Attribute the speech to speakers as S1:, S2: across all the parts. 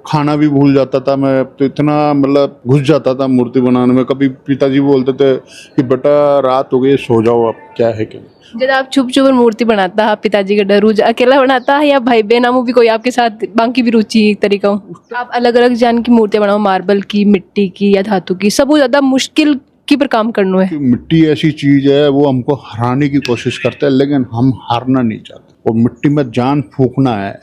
S1: खाना भी भूल जाता था मैं, तो इतना मतलब घुस जाता था मूर्ति बनाने में। कभी पिताजी बोलते थे कि बेटा रात हो गई, सो जाओ, अब क्या है क्या।
S2: जब आप छुप छुप मूर्ति बनाता है पिताजी का डरूज अकेला बनाता है या भाई बहन भी कोई आपके साथ बाकी भी रुचि एक तरीका हो? आप अलग अलग जान की मूर्तियां बनाओ, मार्बल की, मिट्टी की या धातु की, सबसे ज्यादा मुश्किल की पर काम करना है?
S1: कि मिट्टी ऐसी चीज है, वो हमको हराने की कोशिश करते हैं, लेकिन हम हारना नहीं चाहते। और मिट्टी में जान फूंकना है।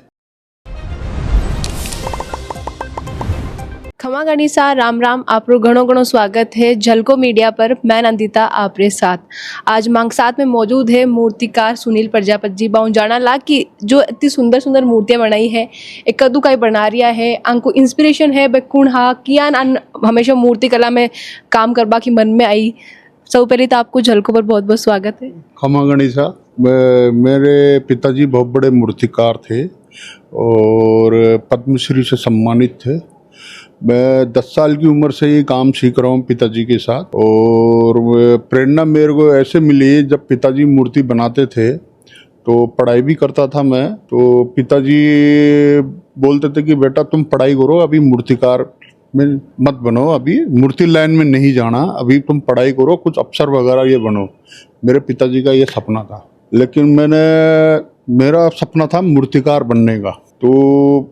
S2: खमा गणिसा राम राम, आपरो घणो घणो स्वागत है झलको मीडिया पर। मैं नंदिता आपरे साथ आज मांग साथ में मौजूद है मूर्तिकार सुनील प्रजापति जी। बाऊ जाना ला कि जो इतनी सुंदर सुंदर मूर्तियां बनाई है, एक कद्दू का बना रिया है, अंको इंस्पिरेशन है बेकुण हा किया हमेशा मूर्ति कला में काम करबा की मन में आई। सब पहले तो आपको झलको पर बहुत बहुत स्वागत है।
S1: खमा गणिसा, मेरे पिताजी बहुत बड़े मूर्तिकार थे और पद्मश्री से सम्मानित थे। मैं 10 साल की उम्र से ये काम सीख रहा हूँ पिताजी के साथ। और प्रेरणा मेरे को ऐसे मिली, जब पिताजी मूर्ति बनाते थे तो पढ़ाई भी करता था मैं। तो पिताजी बोलते थे कि बेटा तुम पढ़ाई करो, अभी मूर्तिकार में मत बनो, अभी मूर्ति लाइन में नहीं जाना, अभी तुम पढ़ाई करो, कुछ अफसर वगैरह ये बनो। मेरे पिताजी का ये सपना था, लेकिन मेरा सपना था मूर्तिकार बनने का। तो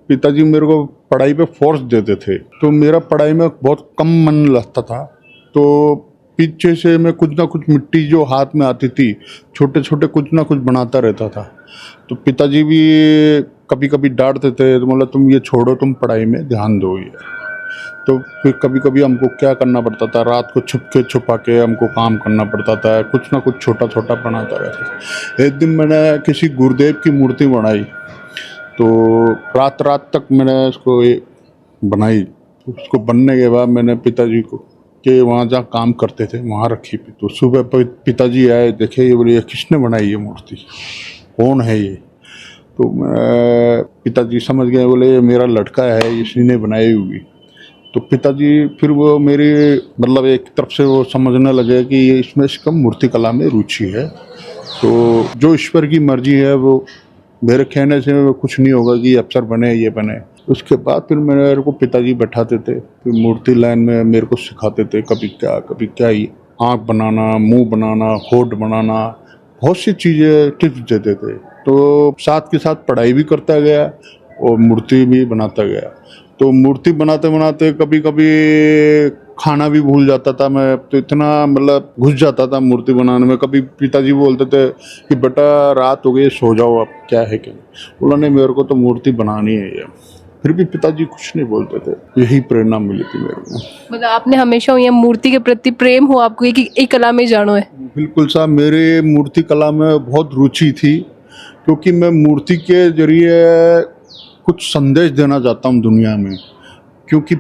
S1: पिताजी मेरे को पढ़ाई पे फोर्स देते थे, तो मेरा पढ़ाई में बहुत कम मन लगता था। तो पीछे से मैं कुछ ना कुछ मिट्टी जो हाथ में आती थी, छोटे छोटे कुछ ना कुछ बनाता रहता था। तो पिताजी भी कभी कभी डांटते थे, तो मतलब तुम ये छोड़ो, तुम पढ़ाई में ध्यान दो ये। तो फिर कभी कभी हमको क्या करना पड़ता था, रात को छुपा के हमको काम करना पड़ता था, कुछ ना कुछ छोटा छोटा बनाता रहता था। एक दिन मैंने किसी गुरुदेव की मूर्ति बनाई, तो रात रात तक मैंने उसको बनाई। उसको बनने के बाद मैंने पिताजी को कि वहाँ जहाँ काम करते थे वहाँ रखी। तो सुबह पिताजी आए, देखे, ये बोले ये किसने बनाई ये मूर्ति, कौन है ये? तो पिताजी समझ गए, बोले ये मेरा लड़का है, इसी ने बनाई होगी। तो पिताजी फिर वो मेरी मतलब एक तरफ से वो समझने लगे कि इसमें इसका मूर्ति कला में रुचि है। तो जो ईश्वर की मर्जी है, वो मेरे कहने से कुछ नहीं होगा कि अफसर बने, ये बने। उसके बाद फिर मेरे को पिताजी बैठाते थे, फिर मूर्ति लाइन में मेरे को सिखाते थे, कभी क्या ही आँख बनाना, मुंह बनाना, होठ बनाना, बहुत सी चीज़ें टिप्स देते थे। तो साथ के साथ पढ़ाई भी करता गया और मूर्ति भी बनाता गया। तो मूर्ति बनाते बनाते कभी कभी खाना भी भूल जाता था मैं, तो इतना मतलब घुस जाता था मूर्ति बनाने में। कभी पिताजी बोलते थे कि बेटा रात हो गई, सो जाओ, अब क्या है क्या। उन्होंने मेरे को तो मूर्ति बनानी है ये। फिर भी पिताजी कुछ नहीं बोलते थे, यही प्रेरणा मिली थी मेरे को।
S2: मतलब आपने हमेशा ये मूर्ति के प्रति प्रेम हो आपको, एक कला में जानो है?
S1: बिल्कुल साहब, मेरे मूर्ति कला में बहुत रुचि थी, क्योंकि मैं मूर्ति के जरिए कुछ संदेश देना चाहता हूँ दुनिया में। क्योंकि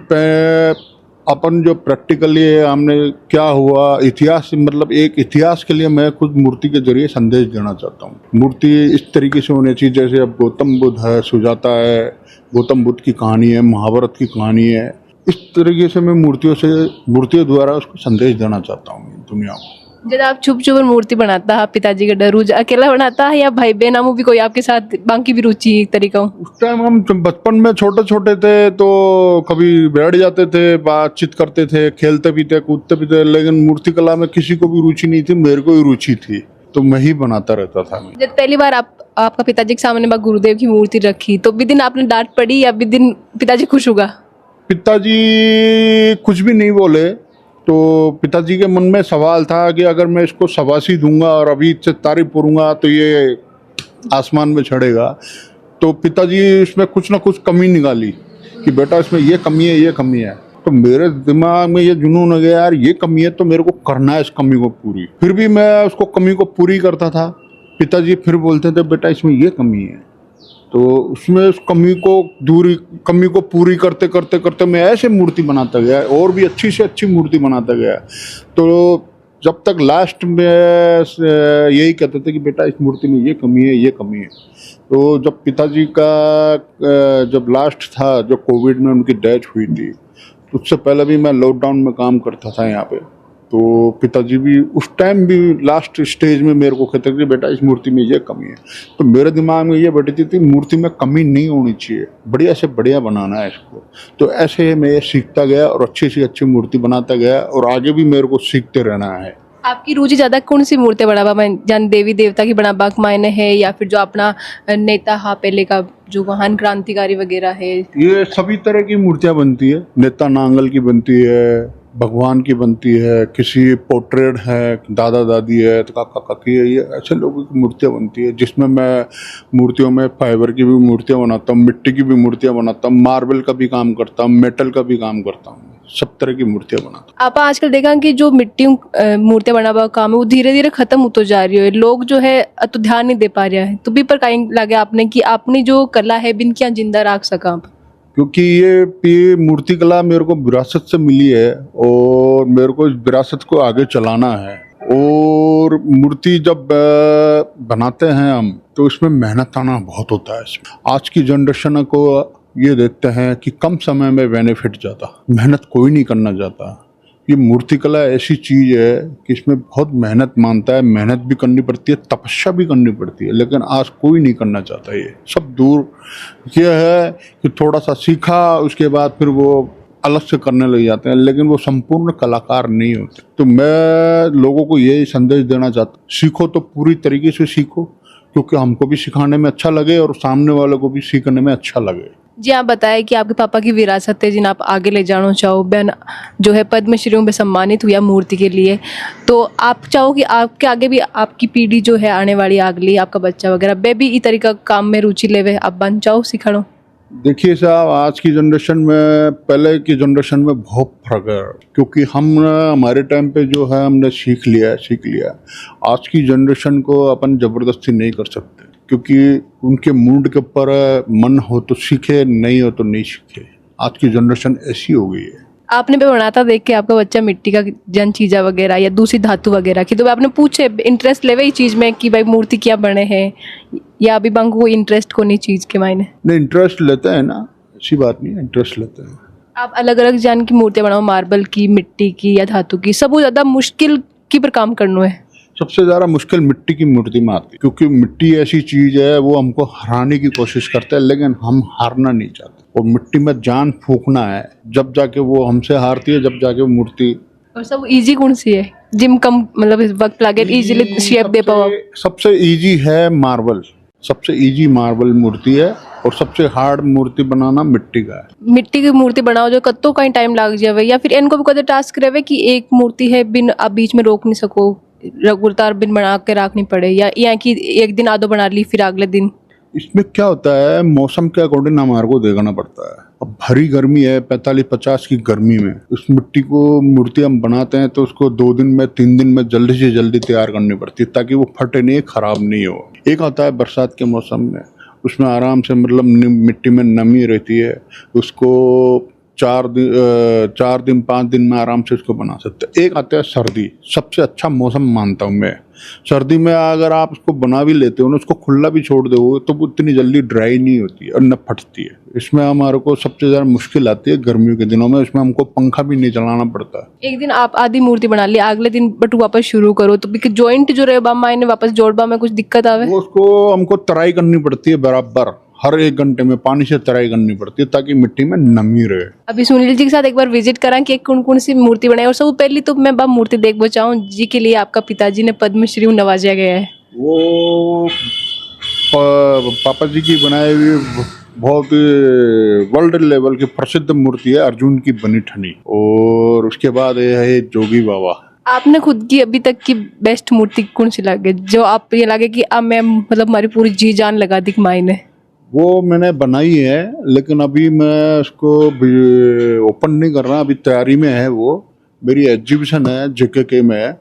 S1: अपन जो प्रैक्टिकली हमने क्या हुआ, इतिहास, मतलब एक इतिहास के लिए मैं खुद मूर्ति के जरिए संदेश देना चाहता हूँ। मूर्ति इस तरीके से होनी चाहिए, जैसे अब गौतम बुद्ध है, सुजाता है, गौतम बुद्ध की कहानी है, महाभारत की कहानी है। इस तरीके से मैं मूर्तियों द्वारा उसको संदेश देना चाहता हूँ दुनिया को।
S2: जब आप छुप छुप मूर्ति बनाता है पिताजी का डरूज अकेला बनाता है या भाई बहन भी कोई आपके साथ बाकी भी रुचि एक तरीका हो?
S1: उस टाइम हम बचपन में छोटे छोटे थे, तो कभी बैठ जाते थे, बातचीत करते थे, खेलते भी थे, कूदते भी थे। लेकिन मूर्ति कला में किसी को भी रुचि नहीं थी, मेरे को ही रुचि थी, तो मैं ही बनाता रहता था।
S2: जब पहली बार आपका पिताजी के सामने गुरुदेव की मूर्ति रखी, तो भी दिन आपने डांट पड़ी या भी दिन पिताजी खुश होगा?
S1: पिताजी कुछ भी नहीं बोले। तो पिताजी के मन में सवाल था कि अगर मैं इसको शाबाशी दूंगा और अभी इससे तारीफ करूंगा तो ये आसमान में चढ़ेगा। तो पिताजी इसमें कुछ ना कुछ कमी निकाली कि बेटा इसमें ये कमी है, ये कमी है। तो मेरे दिमाग में ये जुनून हो गया, यार ये कमी है तो मेरे को करना है इस कमी को पूरी। फिर भी मैं उसको कमी को पूरी करता था। पिताजी फिर बोलते थे बेटा इसमें ये कमी है, तो उसमें उस कमी को पूरी करते करते करते मैं ऐसे मूर्ति बनाता गया, और भी अच्छी से अच्छी मूर्ति बनाता गया। तो जब तक लास्ट में यही कहते थे कि बेटा इस मूर्ति में ये कमी है, ये कमी है। तो जब पिताजी का जब लास्ट था, जो कोविड में उनकी डेथ हुई थी, उससे पहले भी मैं लॉकडाउन में काम करता था यहाँ पे। तो पिताजी भी उस टाइम भी लास्ट स्टेज में मेरे को कहते कि बेटा इस मूर्ति में ये कमी है। तो मेरे दिमाग में ये बैठी थी मूर्ति में कमी नहीं होनी चाहिए, बढ़िया से बढ़िया बनाना है इसको। तो ऐसे मैं सीखता गया और अच्छी से अच्छी मूर्ति बनाता गया और आगे भी मेरे को सीखते रहना है।
S2: आपकी रुचि ज़्यादा कौन सी मूर्ति बनाबा में, जन देवी देवता की बनाबा मायने है या फिर जो अपना नेता हा पहले का जो महान क्रांतिकारी वगैरह है?
S1: ये सभी तरह की मूर्तियां बनती है, नेता नांगल की बनती है, भगवान की बनती है, किसी पोर्ट्रेट है, दादा दादी है, तो काका काकी है, ये ऐसे लोगों की मूर्तियां बनती है। जिसमें मैं मूर्तियों में फाइबर की भी मूर्तियां बनाता हूँ, मिट्टी की भी मूर्तियां बनाता हूँ, मार्बल का भी काम करता हूँ, मेटल का भी काम करता हूँ, सब तरह की मूर्तियां बनाता हूँ।
S2: आप आजकल देखा कि जो मिट्टी मूर्तियां बनाबा का काम है वो धीरे धीरे खत्म होते जा रही है, लोग जो है तो ध्यान नहीं दे पा रहे हैं। तो भी पर कहीं लगे आपने कि आपने जो कला है बिन क्या जिंदा रख सका आप?
S1: क्योंकि ये मूर्ति कला मेरे को विरासत से मिली है और मेरे को इस विरासत को आगे चलाना है। और मूर्ति जब बनाते हैं हम तो इसमें मेहनत आना बहुत होता है। इसमें आज की जनरेशन को ये देखते हैं कि कम समय में बेनिफिट ज़्यादा, मेहनत कोई नहीं करना चाहता। ये मूर्ति कला ऐसी चीज़ है कि इसमें बहुत मेहनत मांगता है, मेहनत भी करनी पड़ती है, तपस्या भी करनी पड़ती है, लेकिन आज कोई नहीं करना चाहता। ये सब दूर ये है कि थोड़ा सा सीखा उसके बाद फिर वो अलग से करने लग जाते हैं, लेकिन वो संपूर्ण कलाकार नहीं होते। तो मैं लोगों को यही संदेश देना चाहता हूँ, सीखो तो पूरी तरीके से सीखो, क्योंकि हमको भी सिखाने में अच्छा लगे और सामने वाले को भी सीखने में अच्छा लगे।
S2: जी, आप बताएं कि आपके पापा की विरासत है जिन्हें आप आगे ले जाना चाहो, बहन जो है पद्मश्री में सम्मानित हुआ मूर्ति के लिए, तो आप चाहो कि आपके आगे भी आपकी पीढ़ी जो है आने वाली अगली आपका बच्चा वगैरह वे भी इस तरीका काम में रुचि लेवे, आप बन चाहो सिखाओ?
S1: देखिए साहब, आज की जनरेशन में पहले की जनरेशन में बहुत फर्क है, क्योंकि हम हमारे टाइम पे जो है हमने सीख लिया। आज की जनरेशन को अपन ज़बरदस्ती नहीं कर सकते, क्योंकि उनके मूड के ऊपर मन हो तो सीखे, नहीं हो तो नहीं सीखे। आज की जनरेशन ऐसी हो गई है।
S2: आपने भी बनाता देख के आपका बच्चा मिट्टी का जन चीज़ा वगैरह या दूसरी धातु वगैरह की, तो आपने पूछे इंटरेस्ट लेवे इस चीज़ में कि भाई मूर्ति क्या बने हैं, या अभी बंग को इंटरेस्ट को नहीं चीज़ के मायने?
S1: नहीं, इंटरेस्ट लेते हैं ना, ऐसी बात नहीं है, इंटरेस्ट लेते हैं।
S2: आप अलग अलग जान की मूर्तियाँ बनाओ, मार्बल की, मिट्टी की या धातु की, सब ज़्यादा मुश्किल की पर काम करना है?
S1: सबसे ज़्यादा मुश्किल मिट्टी की मूर्ति में आती है, क्योंकि मिट्टी ऐसी चीज़ है वो हमको हराने की कोशिश करता है, लेकिन हम हारना नहीं चाहते। और मिट्टी में जान फूंकना है, जब जाके वो हमसे हारती है, जब जाके वो मूर्ति।
S2: और सब इजी कौन सी है जिम कम मतलब इस वक्त लगे इजीली शेप दे पाओ?
S1: सबसे इजी है मार्बल, सबसे इजी मार्बल मूर्ति है, और सबसे हार्ड मूर्ति बनाना मिट्टी का है।
S2: मिट्टी की मूर्ति बनाओ जो कत्तो कहीं टाइम लग जावे, या फिर इनको भी कदे टास्क रहे कि एक मूर्ति है बिन आप बीच में रोक नहीं सको, लगातार बिन बना के रखनी पड़े, या कि एक दिन आधो बना ली फिर अगले दिन?
S1: इसमें क्या होता है, मौसम के अकॉर्डिंग हमारे को देखना पड़ता है। अब भरी गर्मी है, 45-50 की गर्मी में उस मिट्टी को मूर्ति हम बनाते हैं तो उसको 2 दिन में 3 दिन में जल्दी से जल्दी तैयार करनी पड़ती है, ताकि वो फटे नहीं, खराब नहीं हो। एक आता है बरसात के मौसम में, उसमें आराम से मतलब मिट्टी में नमी रहती है, उसको 4 दिन 5 दिन में आराम से उसको बना सकते हैं। एक आता है सर्दी, सबसे अच्छा मौसम मानता हूँ मैं। सर्दी में अगर आप उसको बना भी लेते हो ना, उसको खुला भी छोड़ दो तो वो इतनी जल्दी ड्राई नहीं होती है और न फटती है। इसमें हमारे को सबसे ज़्यादा मुश्किल आती है गर्मियों के दिनों में, इसमें हमको पंखा भी नहीं चलाना पड़ता है।
S2: एक दिन आप आधी मूर्ति बना ली, अगले दिन बट वापस शुरू करो तो जॉइंट जो रहे बामा ने वापस जोड़बा में कुछ दिक्कत आवे?
S1: वो उसको हमको तराई करनी पड़ती है बराबर, हर 1 घंटे में पानी से तराई करनी पड़ती है, ताकि मिट्टी में नमी रहे।
S2: अभी सुनील जी के साथ एक बार विजिट करा कि कौन कौन सी मूर्ति बनाई, और सब पहली तो मैं बा मूर्ति देख बचाऊं जी के लिए आपका पिताजी ने पद्मश्री नवाजा गया है।
S1: वो पापा जी की बनाई हुई बहुत वर्ल्ड लेवल की प्रसिद्ध मूर्ति है, अर्जुन की बनी ठनी। और उसके बाद ये है जोगी बाबा।
S2: आपने खुद की अभी तक की बेस्ट मूर्ति कौन सी लगे जो आप ये लगे कि अब मैं मतलब हमारी पूरी जी जान लगा दी मायने?
S1: वो मैंने बनाई है, लेकिन अभी मैं उसको ओपन नहीं कर रहा, अभी तैयारी में है। वो मेरी एग्जीबिशन है JKK में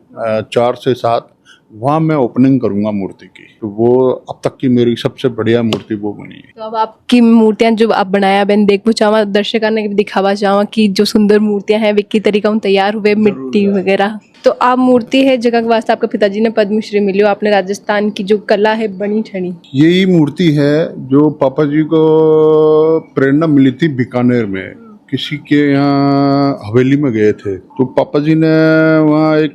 S1: 4 से 7, वहाँ मैं ओपनिंग करूँगा मूर्ति की। तो वो अब तक की मेरी सबसे बढ़िया मूर्ति वो बनी है।
S2: तो अब आपकी मूर्तियां जो आप बनाया मैंने देखना चाहूँ, दर्शकों ने भी दिखावा चाहूँ कि जो सुंदर मूर्तियां हैं विक्की तरीका तैयार हुए मिट्टी वगैरह। तो आप मूर्ति है जगह के वास्ते आपके पिताजी ने पद्मश्री मिली, आपने राजस्थान की जो कला है बनी ठनी, यही
S1: मूर्ति है जो पापा जी को प्रेरणा मिली थी बीकानेर में, किसी के यहाँ हवेली में गए थे, तो पापा जी ने वहाँ एक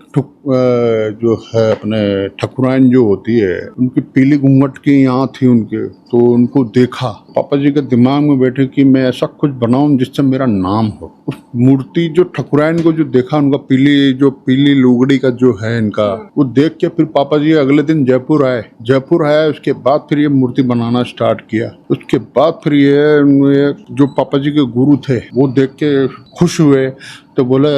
S1: जो है अपने ठकुराइन जो होती है, उनकी पीली घूंघट की यहाँ थी उनके, तो उनको देखा। पापा जी के दिमाग में बैठे कि मैं ऐसा कुछ बनाऊं जिससे मेरा नाम हो। उस मूर्ति जो ठकुराइन को जो देखा, उनका पीली लुगड़ी का जो है इनका, वो देख के फिर पापा जी अगले दिन जयपुर आए। उसके बाद फिर ये मूर्ति बनाना स्टार्ट किया। उसके बाद फिर ये जो पापा जी के गुरु थे वो देख के खुश हुए, तो बोले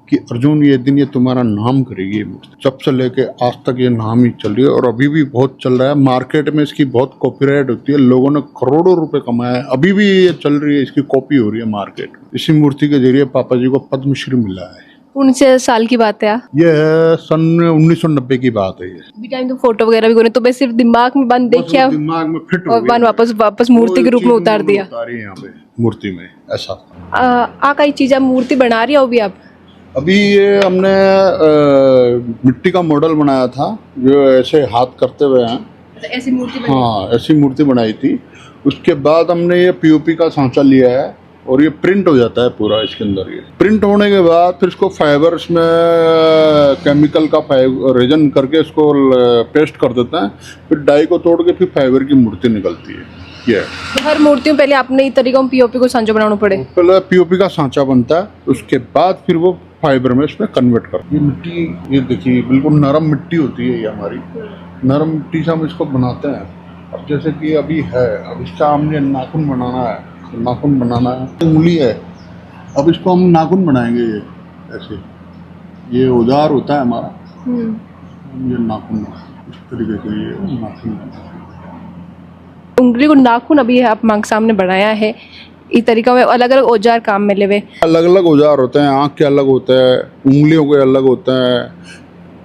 S1: कि अर्जुन ये दिन ये तुम्हारा नाम करेगी। जब से लेके आज तक ये नाम ही चल रही है और अभी भी बहुत चल रहा है। मार्केट में इसकी बहुत कॉपीराइट होती है, लोगों ने करोड़ों रुपए कमाए हैं, अभी भी ये चल रही है, इसकी कॉपी हो रही है मार्केट में। इसी मूर्ति के जरिए पापा जी को पद्मश्री मिला है।
S2: कौन से साल की बात है?
S1: ये है सन 1990 की बात है। ये
S2: अभी टाइम तो फोटो वगैरह भी कोने, तो बस सिर्फ दिमाग में बंद देखिए,
S1: दिमाग में फिट हो
S2: और बन वापस मूर्ति के रूप में उतार दिया।
S1: यहाँ पे मूर्ति में ऐसा
S2: कई चीज मूर्ति बना रही हो
S1: अभी ये हमने मिट्टी का मॉडल बनाया था, जो ऐसे हाथ करते हुए हैं,
S2: ऐसी मूर्ति बनी?
S1: हाँ, ऐसी मूर्ति बनाई थी। उसके बाद हमने ये पीओपी का सांचा लिया है और ये प्रिंट हो जाता है पूरा इसके अंदर। ये प्रिंट होने के बाद फिर इसको फाइबर्स में केमिकल का रेजन करके इसको पेस्ट कर देते हैं, फिर डाई को तोड़ के फिर फाइबर की मूर्ति निकलती है। ये
S2: तो हर मूर्तियों पहले अपने ही तरीकों में पीओपी को सांचा बनाना पड़े?
S1: पहले पीओपी का सांचा बनता है, उसके बाद फिर वो फाइबर में इसमें कन्वर्ट कर। ये मिट्टी, ये देखिए बिल्कुल नरम मिट्टी होती है ये हमारी, नरम मिट्टी से हम इसको बनाते हैं। अब जैसे कि अभी है, अब इसका हमने नाखून बनाना है, उंगली है, अब इसको हम नाखून बनाएंगे। ये ऐसे ये औजार होता है हमारा, ये नाखून इस तरीके से, ये नाखून
S2: उंगली को नाखून अभी आप मांग सामने बनाया है। इस तरीका में अलग अलग औजार काम में लेवे,
S1: अलग अलग औजार होते हैं। आँख के अलग होते हैं, उंगलियों के अलग होते हैं,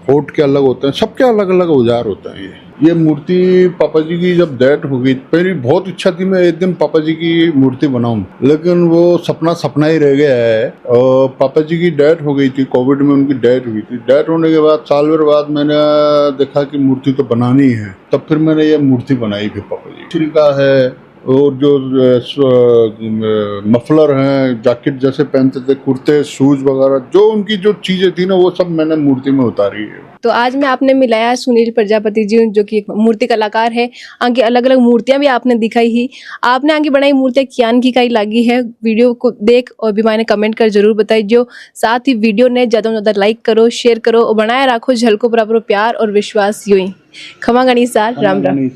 S1: होठ के अलग होते हैं, सबके अलग अलग औजार होते हैं। ये मूर्ति पापा जी की जब डेथ हो गई, मेरी बहुत इच्छा थी मैं एक दिन पापा जी की मूर्ति बनाऊं, लेकिन वो सपना ही रह गया है। और पापा जी की डेथ हो गई थी, कोविड में उनकी डेथ हुई थी। डेथ होने के बाद साल भर बाद मैंने देखा कि मूर्ति तो बनानी है, तब फिर मैंने ये मूर्ति बनाई फिर पापा जी। श्री का है, और जो मफलर हैं, जैकेट जैसे पहनते थे, कुर्ते, शूज वगैरह, जो उनकी जो चीजें थी ना, वो सब मैंने मूर्ति में उतारी है।
S2: तो आज में आपने मिलाया सुनील प्रजापति जी, जो कि एक मूर्ति कलाकार है। आगे अलग अलग मूर्तियां भी आपने दिखाई ही। आपने आगे बनाई मूर्तियां कियान की काई लगी है? वीडियो को देख और भी मैंने कमेंट कर जरूर बताई जो। साथ ही वीडियो ने ज्यादा से ज्यादा लाइक करो, शेयर करो और बनाए रखो झलको बराबर प्यार और विश्वास। यूं ही खमा गणिसाल, राम राम।